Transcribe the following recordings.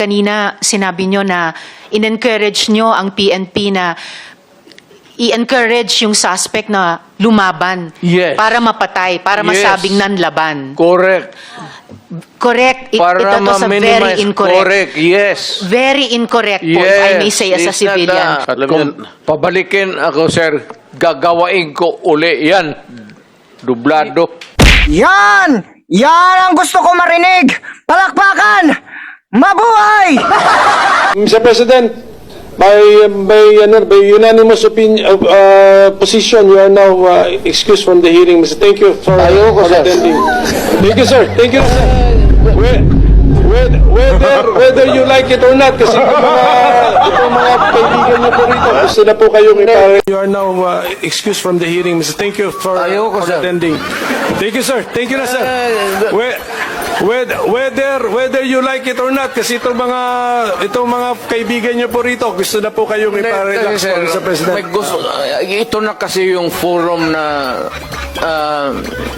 kanina sinabi nyo na in-encourage nyo ang PNP na i-encourage yung suspect na lumaban Yes. para mapatay, para Yes. masabing nanlaban. Correct. Correct. Para Ito was a very ma-minimize. incorrect. Correct, yes. Very incorrect po, if I may say as a It's not civilian. At kung pabalikin ako, sir, gagawain ko uli yan. Dublado. Yan! Yan ang gusto ko marinig! Palakpakan! Mabuhay! Mr. President, by unanimous position, you are now excused from the hearing. Mr. Thank you for attending. Thank you, sir. Thank you, sir. Whether you like it or not, kasi itong mga kaibigan niyo po rito, gusto na po kayong ipare. You are now excused from the hearing. Mr. Thank you for attending. Thank you, sir. Thank you na, sir. Whether you like it or not, kasi itong mga kaibigan niyo po rito, gusto na po kayong ipare-relax po, Mr. President. May gusto, ito na kasi yung forum na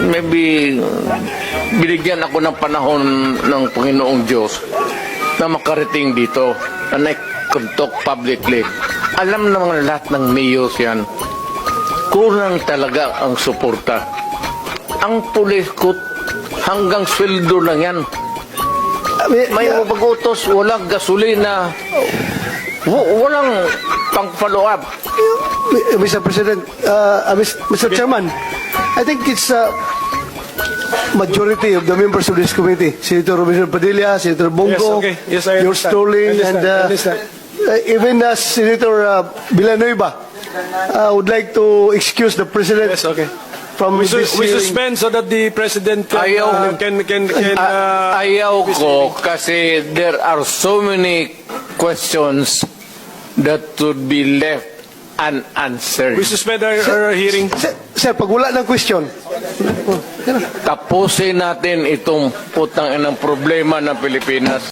maybe binigyan ako ng panahon ng Panginoong Diyos na makarating dito and I could talk publicly. Alam naman lahat ng mayors yan, kurang talaga ang suporta. Ang pulis ko, hanggang sweldo lang yan. May mapagutos, walang gasolina, walang pang-follow up. Mr. President, Mr. Chairman, I think it's majority of the members of this committee, Senator Robinson Padilla, Senator Bongo, Yes, okay. Yes, I yours understand. truly, I and understand. even Senator Villanueva would like to excuse the President Yes, okay. from We this hearing. suspend so that the President can Ayaw ko kasi there are so many questions that would be left unanswered. we suspend our hearing. Sir, pag wala ng question, Tapusin natin itong putang inang problema ng Pilipinas.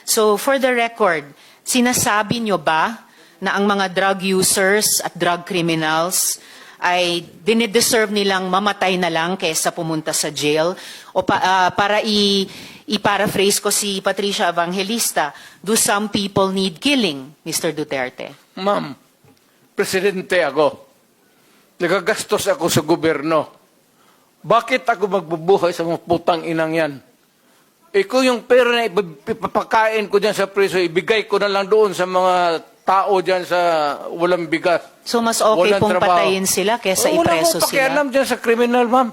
So for the record, sinasabi nyo ba na ang mga drug users at drug criminals ay dinideserve nilang mamatay na lang kaysa pumunta sa jail? O para i-paraphrase ko si Patricia Evangelista, do some people need killing, Mr. Duterte? Ma'am, presidente ako. Nagagastos ako sa gobyerno. Bakit ako magbubuhay sa mga putang inang yan? Kung yung pera na ipapakain ko dyan sa preso, ibigay ko na lang doon sa mga tao dyan sa walang bigas. So mas okay Walang pong trabaho. patayin sila kaysa Wala ipreso akong pakialam sila? dyan sa kriminal, ma'am.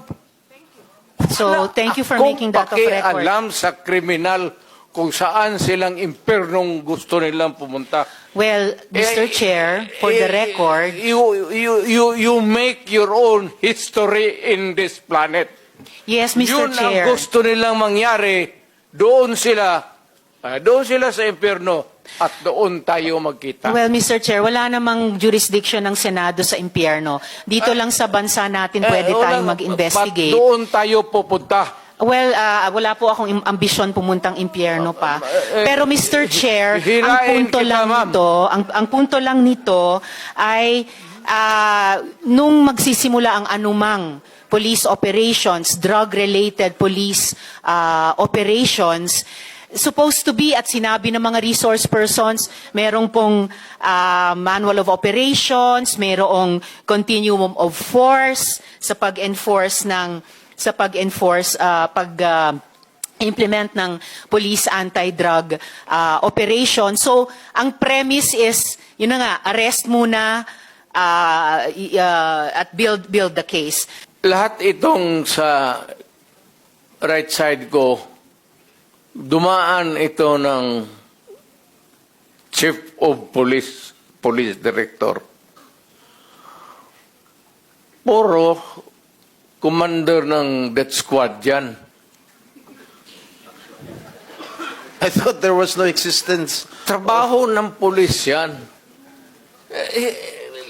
So thank you for making that of record. Pakialam sa kriminal kung saan silang impernong gusto nilang pumunta. Well, Mr. Chair, for the record, You make your own history in this planet. yes, Mr. Yun Chair. ang gusto nilang mangyari. Doon sila sa impyerno at doon tayo magkita. Well, Mr. Chair, wala namang jurisdiction ng Senado sa impyerno. Dito lang sa bansa natin pwede tayong mag-investigate. Doon tayo pupunta. Well, wala po akong ambisyon pumuntang impyerno pa. Pero Mr. Chair, ang hirain punto kita, lang ma'am. nito, ang punto lang nito ay nung magsisimula ang anumang police operations, drug-related police operations, supposed to be, at sinabi ng mga resource persons, merong pong manual of operations, merong continuum of force sa pag-enforce implement ng police anti-drug operation. So, ang premise is, yun na nga, arrest muna at build the case. Lahat itong sa right side ko, dumaan ito ng Chief of Police, Police Director. Puro commander ng death squad yan. I thought there was no existence. Trabaho ng pulis yan.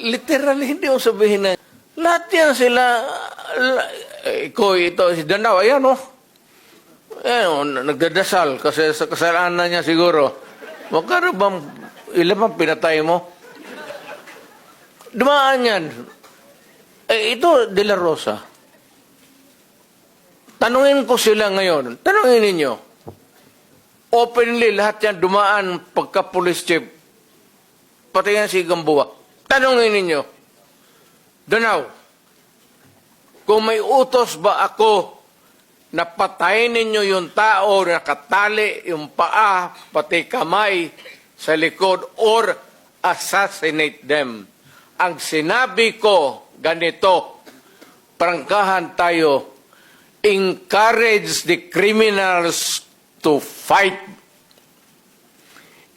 Literally, hindi ko sabihin na lahat yan sila, ito, si Dandaw, ayan o. Nagdadasal kasi sa kasalanan niya siguro. Magkano bang, ilan bang pinatay mo? Dumaan yan. Ito, De La Rosa. Tanungin ko sila ngayon. Tanungin ninyo. Openly, lahat yan dumaan pagka police chief. Pati yan si Gamboa. Tanungin ninyo, Danaw, kung may utos ba ako na patayin ninyo yung tao na nakatali yung paa, pati kamay sa likod, or assassinate them. Ang sinabi ko, ganito, prangkahan tayo, encourage the criminals to fight.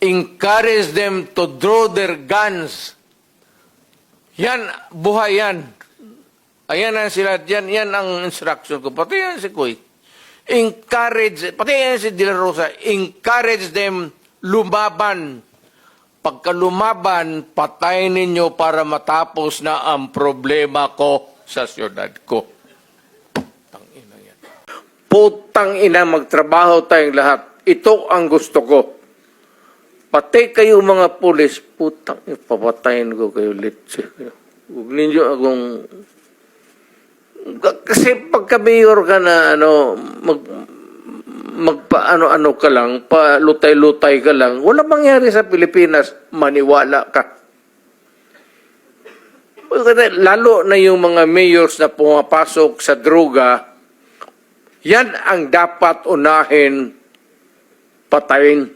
Encourage them to draw their guns. Yan, buhay yan. Ayan ang sila, yan ang instruction ko. Pati yan si Kuy. Encourage, pati yan si De La Rosa, encourage them lumaban. Pagka lumaban, patayin ninyo para matapos na ang problema ko sa syudad ko. Putang ina yan. Putang ina, magtrabaho tayong lahat. Ito ang gusto ko. Pati kayo mga pulis, putang, papatayin ko kayo, litsi. Huwag ninyo akong... Kasi pagka-mayor ka na, magpa-ano-ano ka lang, pa-lutay-lutay ka lang, wala mangyari sa Pilipinas, maniwala ka. Lalo na yung mga mayors na pumapasok sa droga, yan ang dapat unahin patayin.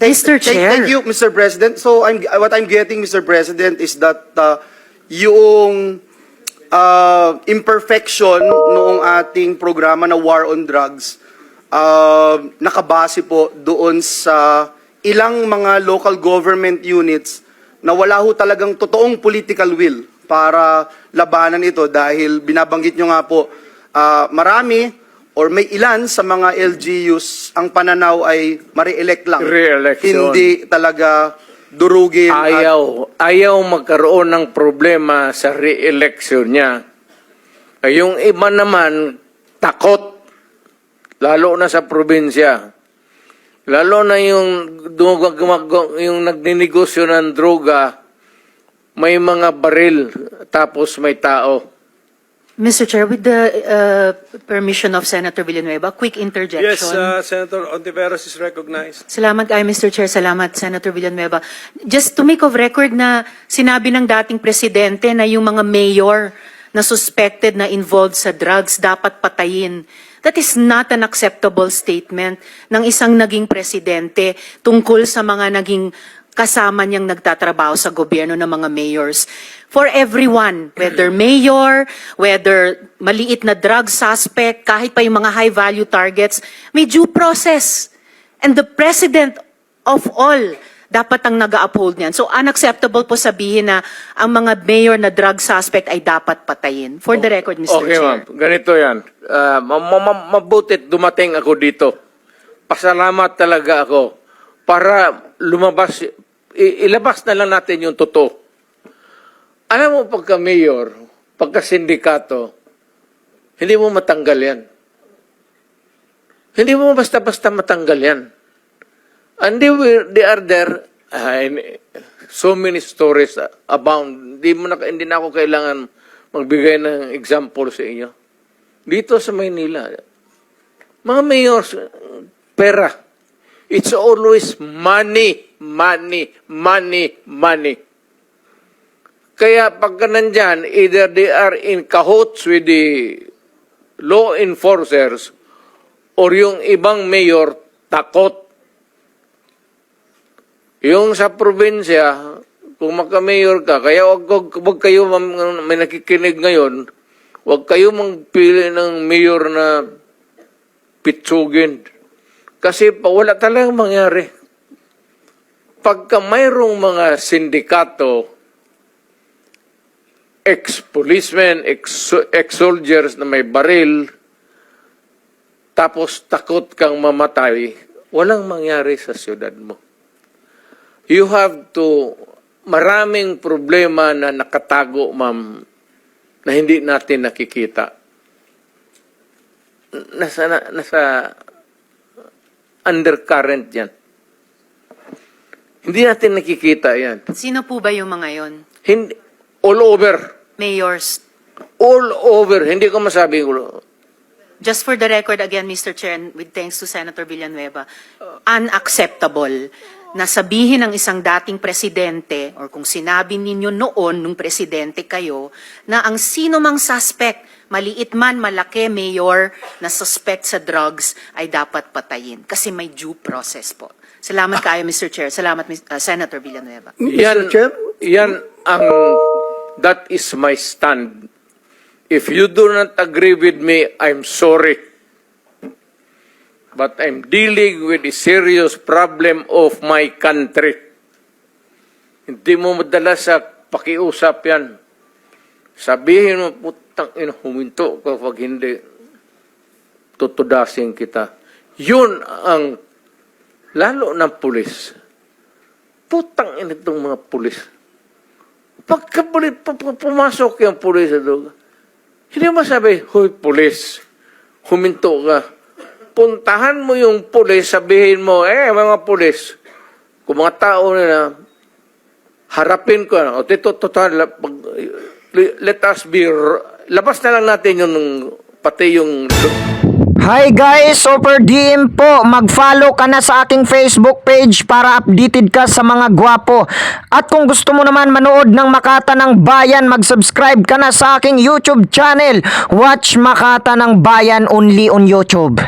Mr. Chair. Thank you, Mr. President. So what I'm getting, Mr. President, is that yung imperfection noong ating programa na War on Drugs nakabase po doon sa ilang mga local government units na wala ho talagang totoong political will para labanan ito dahil binabanggit nyo nga po marami or may ilan sa mga LGUs ang pananaw ay ma-re-elect lang. Re-election. Hindi talaga durugin. Ayaw magkaroon ng problema sa re-election niya. Yung iba naman, takot. Lalo na sa probinsya. Lalo na yung nagninegosyo ng droga, may mga baril, tapos may tao. Mr. Chair, with the permission of Senator Villanueva, quick interjection. Yes, Senator Ontiveros is recognized. Salamat kay Mr. Chair. Salamat, Senator Villanueva. Just to make of record na sinabi ng dating presidente na yung mga mayor na suspected na involved sa drugs dapat patayin. That is not an acceptable statement ng isang naging presidente tungkol sa mga naging kasama niyang nagtatrabaho sa gobyerno ng mga mayors. For everyone, whether mayor, whether maliit na drug suspect, kahit pa yung mga high-value targets, may due process. And the president of all, dapat ang nag-uphold niyan. So unacceptable po sabihin na ang mga mayor na drug suspect ay dapat patayin. For the record, Mr. Okay, Chair. ma'am. Ganito yan. Mabutit dumating ako dito. Pasalamat talaga ako para lumabas, ilabas na lang natin yung totoo. Alam mo, pagka mayor, pagka sindikato, hindi mo matanggal yan. Hindi mo basta-basta matanggal yan. And they are there, so many stories abound. Hindi na ako kailangan magbigay ng example sa inyo. Dito sa Maynila, mga mayors, pera. It's always money, money, money, money. Kaya pagka nandyan, either they are in cahoots with the law enforcers or yung ibang mayor takot. Yung sa probinsya, kung magka-mayor ka, kaya wag kayo, may nakikinig ngayon, wag kayo magpili ng mayor na pitsugin. Kasi wala talagang mangyari. Pagka mayroong mga sindikato, ex-policemen, ex-soldiers na may baril, tapos takot kang mamatay, walang mangyari sa siyudad mo. You have to, maraming problema na nakatago, ma'am, na hindi natin nakikita. Nasa undercurrent yan. Hindi natin nakikita yan. Sino po ba yung mga yon? Hindi, all over. Mayors. All over. Hindi ko masabi. just for the record again, Mr. Chair, and with thanks to Senator Villanueva, unacceptable na sabihin ng isang dating presidente or kung sinabi ninyo noon nung presidente kayo na ang sino mang suspect, maliit man, malaki, mayor, na suspect sa drugs ay dapat patayin kasi may due process po. Salamat kayo, Mr. Chair. Salamat, Senator Villanueva. Yan, Chair? yan that is my stand. If you do not agree with me, I'm sorry. But I'm dealing with a serious problem of my country. Hindi mo madala sa pakiusap yan. Sabihin mo, putang ina, huminto ka pag hindi, tutudasin kita. Yun ang, lalo ng pulis. Putang ina itong mga pulis. Pagka pumasok yung pulis, hindi mo sabi, hoy pulis, huminto ka. Puntahan mo yung pulis, sabihin mo, mga pulis, kung mga tao na harapin ko, o tito, total, let us be, labas na lang natin yung, pati yung, Hi guys, Super DM po. Mag-follow ka na sa aking Facebook page para updated ka sa mga gwapo. At kung gusto mo naman manood ng Makata ng Bayan, mag-subscribe ka na sa aking YouTube channel. Watch Makata ng Bayan only on YouTube.